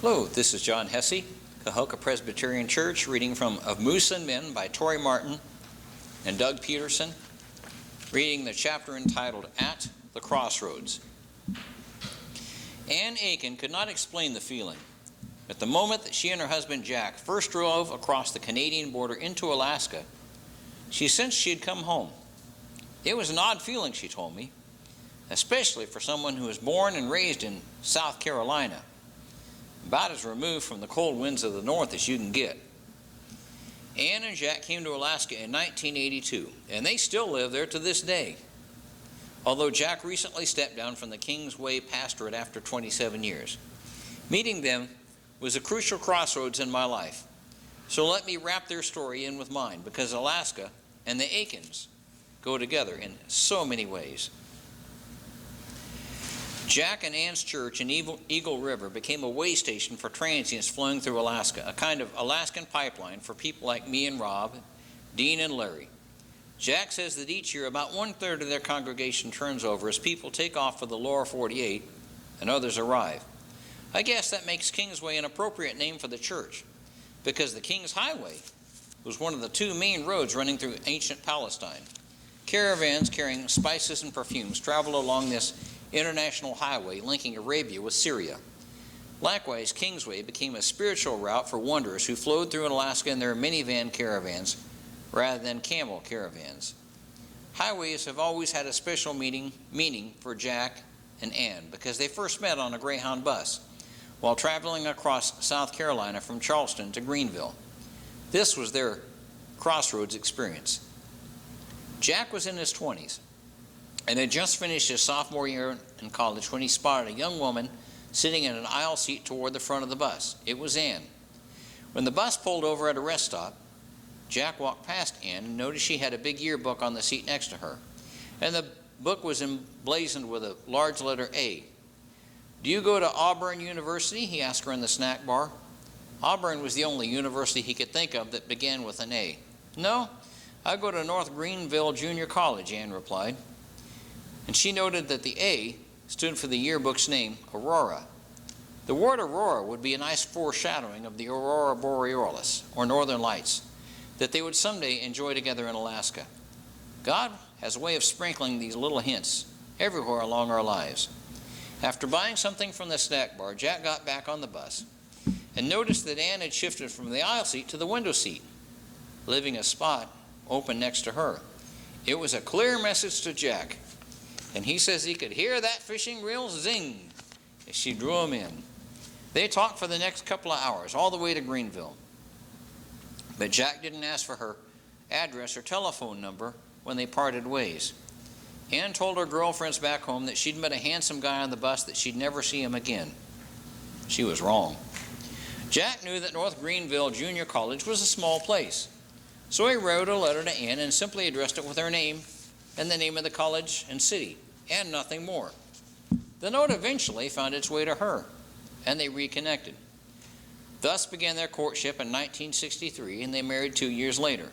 Hello, this is John Hesse, Cahokia Presbyterian Church, reading from Of Moose and Men by Tori Martin and Doug Peterson, reading the chapter entitled At the Crossroads. Ann Aiken could not explain the feeling. At the moment that she and her husband Jack first drove across the Canadian border into Alaska, she sensed she had come home. It was an odd feeling, she told me, especially for someone who was born and raised in South Carolina, about as removed from the cold winds of the north as you can get. Ann and Jack came to Alaska in 1982, and they still live there to this day, although Jack recently stepped down from the Kingsway pastorate after 27 years. Meeting them was a crucial crossroads in my life, so let me wrap their story in with mine, because Alaska and the Aikens go together in so many ways. Jack and Ann's church in Eagle River became a way station for transients flowing through Alaska, a kind of Alaskan pipeline for people like me and Rob, Dean and Larry. Jack says that each year about 1/3 of their congregation turns over as people take off for the lower 48 and others arrive. I guess that makes Kingsway an appropriate name for the church, because the King's Highway was one of the two main roads running through ancient Palestine. Caravans carrying spices and perfumes traveled along this international highway linking Arabia with Syria. Likewise, Kingsway became a spiritual route for wanderers who flowed through Alaska in their minivan caravans rather than camel caravans. Highways have always had a special meaning for Jack and Ann because they first met on a Greyhound bus while traveling across South Carolina from Charleston to Greenville. This was their crossroads experience. Jack was in his 20s and had just finished his sophomore year in college when he spotted a young woman sitting in an aisle seat toward the front of the bus. It was Ann. When the bus pulled over at a rest stop, Jack walked past Ann and noticed she had a big yearbook on the seat next to her, and the book was emblazoned with a large letter A. "Do you go to Auburn University?" he asked her in the snack bar. Auburn was the only university he could think of that began with an A. "No, I go to North Greenville Junior College," Ann replied. And she noted that the A stood for the yearbook's name, Aurora. The word Aurora would be a nice foreshadowing of the Aurora Borealis, or Northern Lights, that they would someday enjoy together in Alaska. God has a way of sprinkling these little hints everywhere along our lives. After buying something from the snack bar, Jack got back on the bus and noticed that Ann had shifted from the aisle seat to the window seat, leaving a spot open next to her. It was a clear message to Jack, and he says he could hear that fishing reel zing as she drew him in. They talked for the next couple of hours, all the way to Greenville. But Jack didn't ask for her address or telephone number when they parted ways. Ann told her girlfriends back home that she'd met a handsome guy on the bus that she'd never see him again. She was wrong. Jack knew that North Greenville Junior College was a small place, so he wrote a letter to Ann and simply addressed it with her name and the name of the college and city, and nothing more. The note eventually found its way to her, and they reconnected. Thus began their courtship in 1963, and they married 2 years later.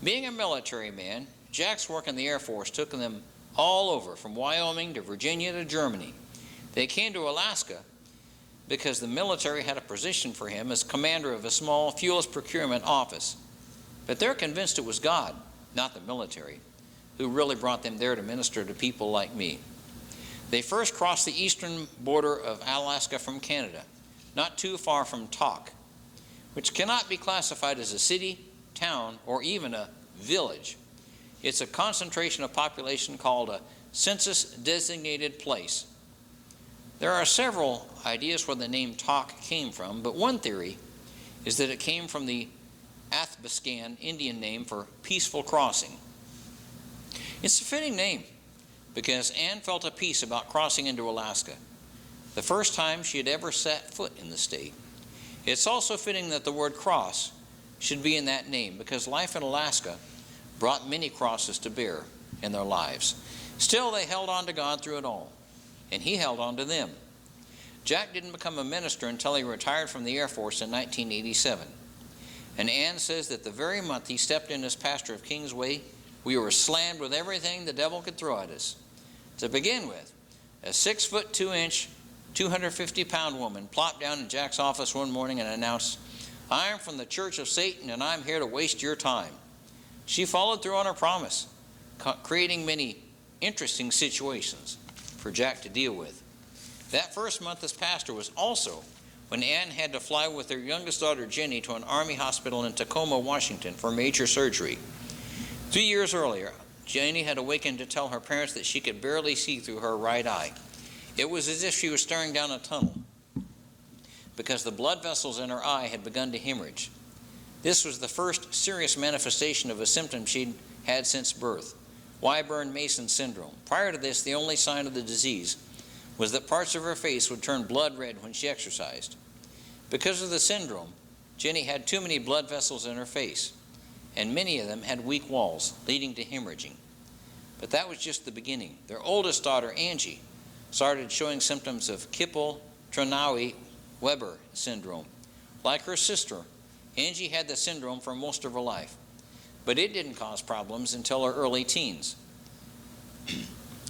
Being a military man, Jack's work in the Air Force took them all over, from Wyoming to Virginia to Germany. They came to Alaska because the military had a position for him as commander of a small fuels procurement office. But they're convinced it was God, not the military, who really brought them there to minister to people like me. They first crossed the eastern border of Alaska from Canada, not too far from Tok, which cannot be classified as a city, town, or even a village. It's a concentration of population called a census-designated place. There are several ideas where the name Tok came from, but one theory is that it came from the Athabascan Indian name for peaceful crossing. It's a fitting name because Ann felt a peace about crossing into Alaska, the first time she had ever set foot in the state. It's also fitting that the word cross should be in that name because life in Alaska brought many crosses to bear in their lives. Still, they held on to God through it all, and He held on to them. Jack didn't become a minister until he retired from the Air Force in 1987. And Ann says that the very month he stepped in as pastor of Kingsway, we were slammed with everything the devil could throw at us. To begin with, a 6'2" 250-pound woman plopped down in Jack's office one morning and announced, "I am from the Church of Satan, and I'm here to waste your time." She followed through on her promise, creating many interesting situations for Jack to deal with. That first month as pastor was also when Ann had to fly with her youngest daughter, Jenny, to an Army hospital in Tacoma, Washington for major surgery. 3 years earlier, Jenny had awakened to tell her parents that she could barely see through her right eye. It was as if she was staring down a tunnel because the blood vessels in her eye had begun to hemorrhage. This was the first serious manifestation of a symptom she'd had since birth, Wyburn-Mason syndrome. Prior to this, the only sign of the disease was that parts of her face would turn blood red when she exercised. Because of the syndrome, Jenny had too many blood vessels in her face, and many of them had weak walls, leading to hemorrhaging. But that was just the beginning. Their oldest daughter, Angie, started showing symptoms of Kippel-Trenaunay-Weber syndrome. Like her sister, Angie had the syndrome for most of her life, but it didn't cause problems until her early teens.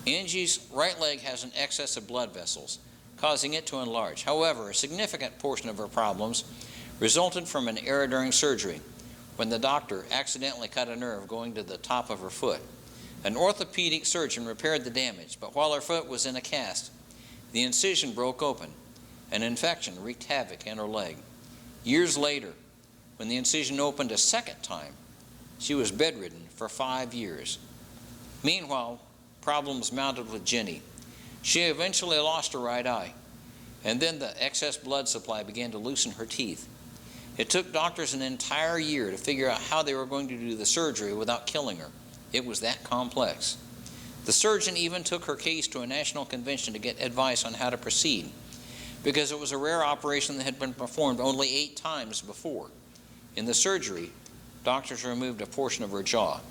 Angie's right leg has an excess of blood vessels, causing it to enlarge. However, a significant portion of her problems resulted from an error during surgery, when the doctor accidentally cut a nerve going to the top of her foot. An orthopedic surgeon repaired the damage, but while her foot was in a cast, the incision broke open. An infection wreaked havoc in her leg. Years later, when the incision opened a second time, she was bedridden for 5 years. Meanwhile, problems mounted with Jenny. She eventually lost her right eye, and then the excess blood supply began to loosen her teeth. It took doctors an entire year to figure out how they were going to do the surgery without killing her. It was that complex. The surgeon even took her case to a national convention to get advice on how to proceed, because it was a rare operation that had been performed only 8 times before. In the surgery, doctors removed a portion of her jaw.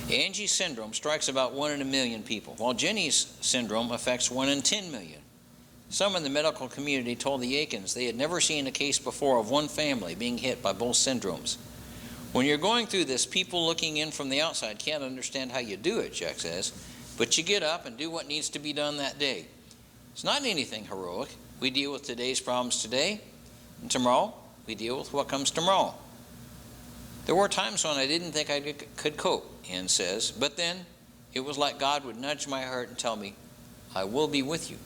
Angie's syndrome strikes about 1 in a million people, while Jenny's syndrome affects 1 in 10 million. Some in the medical community told the Aikens they had never seen a case before of one family being hit by both syndromes. When you're going through this, people looking in from the outside can't understand how you do it, Jack says, but you get up and do what needs to be done that day. It's not anything heroic. We deal with today's problems today, and tomorrow we deal with what comes tomorrow. There were times when I didn't think I could cope, Ann says, but then it was like God would nudge my heart and tell me, "I will be with you."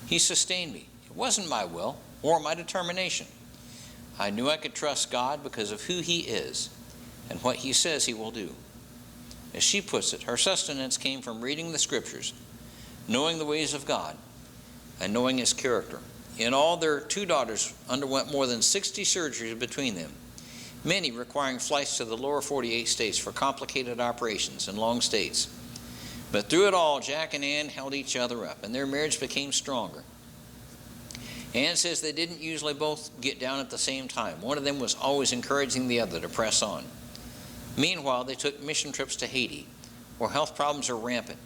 He sustained me. It wasn't my will or my determination. I knew I could trust God because of who He is and what He says He will do. As she puts it, her sustenance came from reading the Scriptures, knowing the ways of God, and knowing His character. In all, their 2 daughters underwent more than 60 surgeries between them, many requiring flights to the lower 48 states for complicated operations and long stays. But through it all, Jack and Ann held each other up, and their marriage became stronger. Ann says they didn't usually both get down at the same time. One of them was always encouraging the other to press on. Meanwhile, they took mission trips to Haiti, where health problems are rampant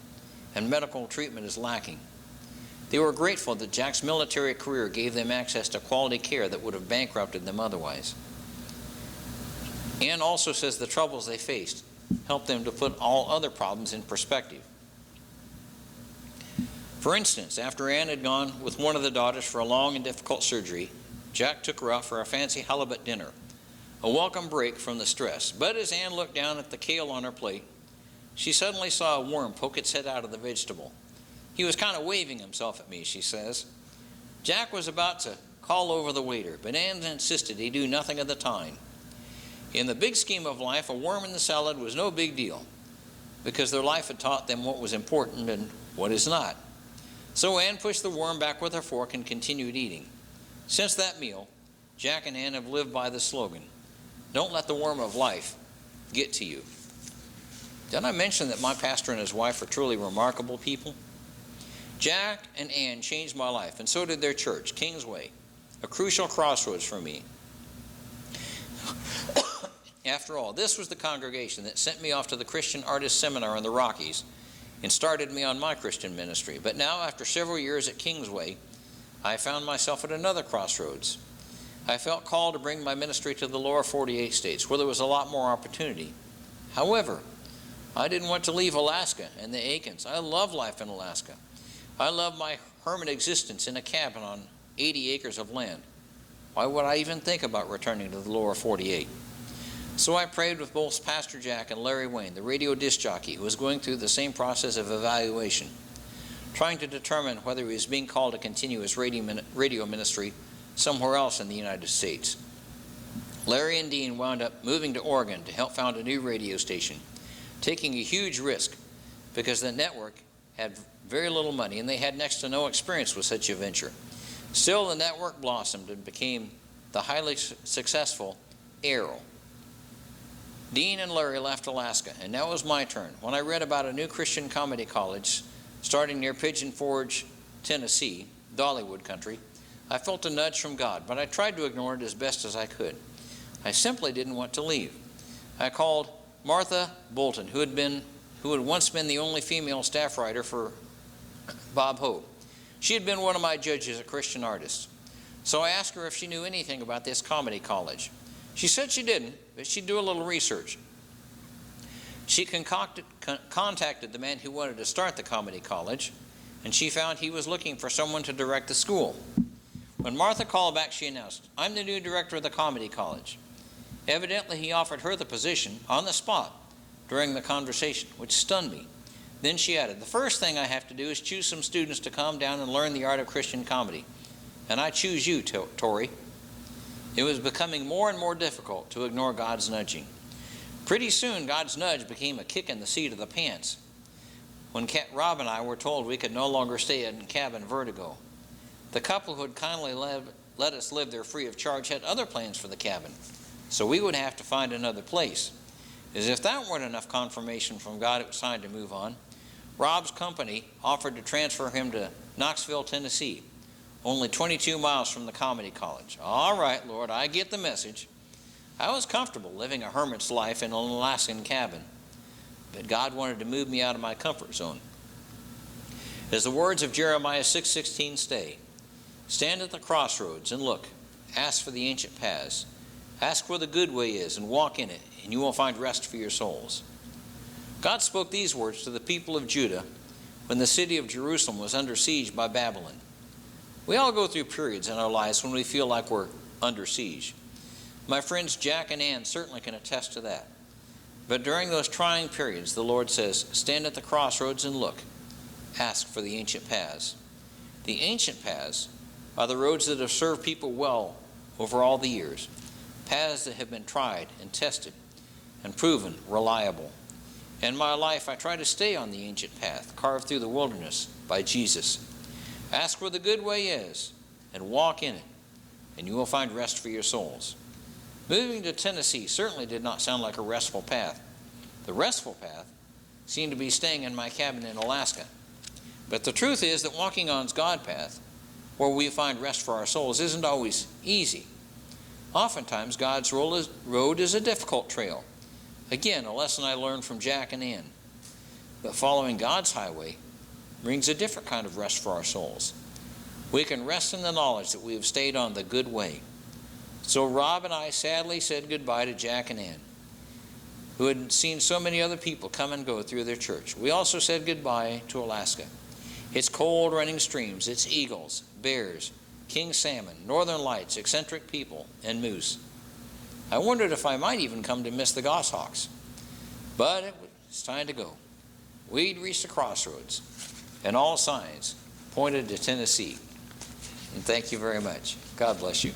and medical treatment is lacking. They were grateful that Jack's military career gave them access to quality care that would have bankrupted them otherwise. Ann also says the troubles they faced helped them to put all other problems in perspective. For instance, after Ann had gone with one of the daughters for a long and difficult surgery, Jack took her out for a fancy halibut dinner, a welcome break from the stress. But as Ann looked down at the kale on her plate, she suddenly saw a worm poke its head out of the vegetable. He was kind of waving himself at me, she says. Jack was about to call over the waiter, but Ann insisted he do nothing of the kind. In the big scheme of life, a worm in the salad was no big deal, because their life had taught them what was important and what is not. So Ann pushed the worm back with her fork and continued eating. Since that meal, Jack and Ann have lived by the slogan, "Don't let the worm of life get to you." Didn't I mention that my pastor and his wife are truly remarkable people? Jack and Ann changed my life, and so did their church, Kingsway, a crucial crossroads for me. After all, this was the congregation that sent me off to the Christian Artist Seminar in the Rockies and started me on my Christian ministry. But now, after several years at Kingsway, I found myself at another crossroads. I felt called to bring my ministry to the lower 48 states, where there was a lot more opportunity. However, I didn't want to leave Alaska and the Aikens. I love life in Alaska. I love my hermit existence in a cabin on 80 acres of land. Why would I even think about returning to the lower 48? So I prayed with both Pastor Jack and Larry Wayne, the radio disc jockey, who was going through the same process of evaluation, trying to determine whether he was being called to continue his radio ministry somewhere else in the United States. Larry and Dean wound up moving to Oregon to help found a new radio station, taking a huge risk because the network had very little money and they had next to no experience with such a venture. Still, the network blossomed and became the highly successful Arrow. Dean and Larry left Alaska, and now it was my turn. When I read about a new Christian comedy college starting near Pigeon Forge, Tennessee, Dollywood country, I felt a nudge from God, but I tried to ignore it as best as I could. I simply didn't want to leave. I called Martha Bolton, who had once been the only female staff writer for Bob Hope. She had been one of my judges at Christian Artists. So I asked her if she knew anything about this comedy college. She said she didn't, but she'd do a little research. She contacted the man who wanted to start the comedy college, and she found he was looking for someone to direct the school. When Martha called back, she announced, "I'm the new director of the comedy college." Evidently, he offered her the position on the spot during the conversation, which stunned me. Then she added, "The first thing I have to do is choose some students to come down and learn the art of Christian comedy. And I choose you, Tori." It was becoming more and more difficult to ignore God's nudging. Pretty soon, God's nudge became a kick in the seat of the pants when Rob and I were told we could no longer stay in cabin Vertigo. The couple who had kindly let us live there free of charge had other plans for the cabin, so we would have to find another place. As if that weren't enough confirmation from God it was time to move on, Rob's company offered to transfer him to Knoxville, Tennessee, only 22 miles from the comedy college. All right, Lord, I get the message. I was comfortable living a hermit's life in an Alaskan cabin, but God wanted to move me out of my comfort zone. As the words of Jeremiah 6:16 say, "Stand at the crossroads and look, ask for the ancient paths, ask where the good way is and walk in it, and you will find rest for your souls." God spoke these words to the people of Judah when the city of Jerusalem was under siege by Babylon. We all go through periods in our lives when we feel like we're under siege. My friends Jack and Ann certainly can attest to that. But during those trying periods, the Lord says, "Stand at the crossroads and look. Ask for the ancient paths." The ancient paths are the roads that have served people well over all the years, paths that have been tried and tested and proven reliable. In my life, I try to stay on the ancient path carved through the wilderness by Jesus. Ask where the good way is and walk in it, and you will find rest for your souls. Moving to Tennessee certainly did not sound like a restful path. The restful path seemed to be staying in my cabin in Alaska. But the truth is that walking on God's path, where we find rest for our souls, isn't always easy. Oftentimes, God's road is a difficult trail. Again, a lesson I learned from Jack and Ann. But following God's highway brings a different kind of rest for our souls. We can rest in the knowledge that we have stayed on the good way. So Rob and I sadly said goodbye to Jack and Ann, who had seen so many other people come and go through their church. We also said goodbye to Alaska. Its cold running streams, its eagles, bears, king salmon, northern lights, eccentric people, and moose. I wondered if I might even come to miss the goshawks. But it was time to go. We'd reached the crossroads, and all signs pointed to Tennessee. And thank you very much. God bless you.